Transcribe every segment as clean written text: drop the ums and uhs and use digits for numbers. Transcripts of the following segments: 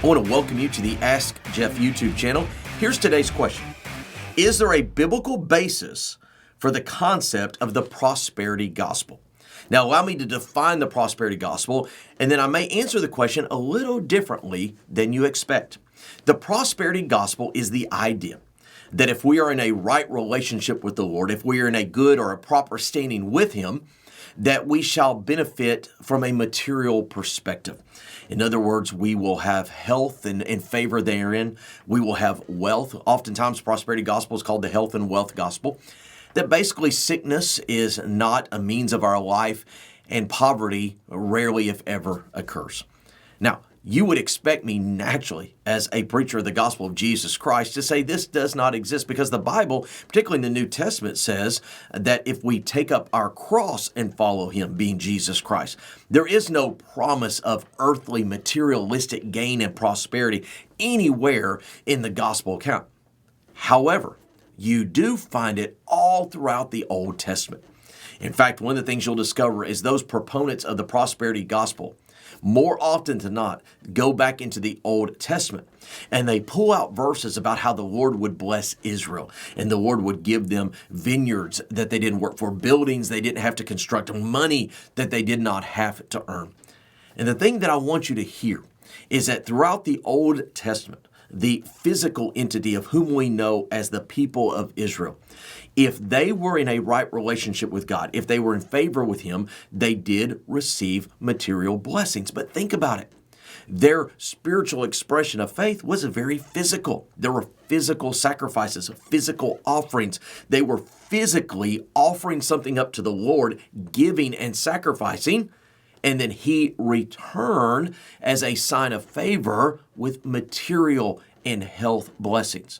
I want to welcome you to the Ask Jeff YouTube channel. Here's today's question. Is there a biblical basis for the concept of the prosperity gospel? Now, allow me to define the prosperity gospel, and then I may answer the question a little differently than you expect. The prosperity gospel is the idea that if we are in a right relationship with the Lord, if we are in a good or a proper standing with Him, that we shall benefit from a material perspective. In other words, we will have health and favor therein. We will have wealth. Oftentimes, prosperity gospel is called the health and wealth gospel. That basically sickness is not a means of our life, and poverty rarely, if ever, occurs. Now, you would expect me naturally, as a preacher of the gospel of Jesus Christ, to say this does not exist because the Bible, particularly in the New Testament, says that if we take up our cross and follow Him, being Jesus Christ, there is no promise of earthly materialistic gain and prosperity anywhere in the gospel account. However, you do find it all throughout the Old Testament. In fact, one of the things you'll discover is those proponents of the prosperity gospel, more often than not, go back into the Old Testament and they pull out verses about how the Lord would bless Israel and the Lord would give them vineyards that they didn't work for, buildings they didn't have to construct, money that they did not have to earn. And the thing that I want you to hear is that throughout the Old Testament, the physical entity of whom we know as the people of Israel, if they were in a right relationship with God, if they were in favor with Him, they did receive material blessings. But think about it. Their spiritual expression of faith was very physical. There were physical sacrifices, physical offerings. They were physically offering something up to the Lord, giving and sacrificing, and then He returned as a sign of favor with material and health blessings.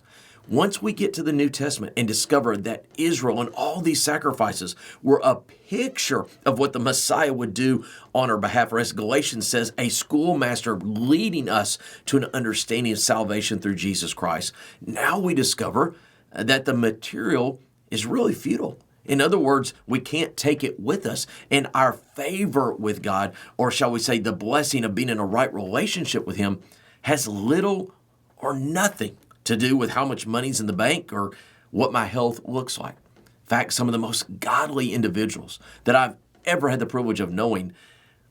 Once we get to the New Testament and discover that Israel and all these sacrifices were a picture of what the Messiah would do on our behalf, or as Galatians says, a schoolmaster leading us to an understanding of salvation through Jesus Christ, now we discover that the material is really futile. In other words, we can't take it with us, and our favor with God, or shall we say the blessing of being in a right relationship with Him, has little or nothing to do with how much money's in the bank or what my health looks like. In fact, some of the most godly individuals that I've ever had the privilege of knowing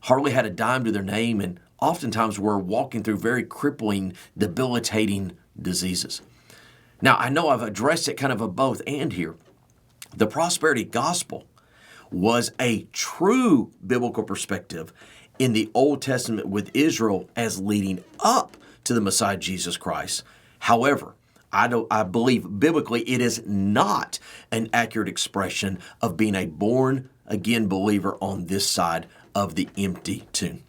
hardly had a dime to their name, and oftentimes were walking through very crippling, debilitating diseases. Now, I know I've addressed it kind of a both and here. The prosperity gospel was a true biblical perspective in the Old Testament with Israel as leading up to the Messiah Jesus Christ. However, I believe biblically it is not an accurate expression of being a born-again believer on this side of the empty tomb.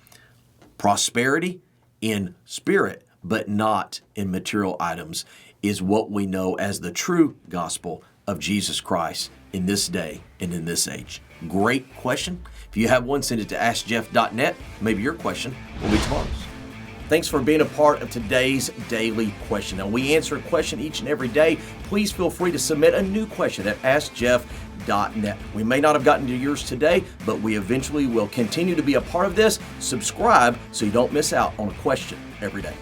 Prosperity in spirit, but not in material items, is what we know as the true gospel of Jesus Christ in this day and in this age. Great question. If you have one, send it to AskJeff.net. Maybe your question will be tomorrow's. Thanks for being a part of today's daily question. Now, we answer a question each and every day. Please feel free to submit a new question at AskJeff.net. We may not have gotten to yours today, but we eventually will continue to be a part of this. Subscribe so you don't miss out on a question every day.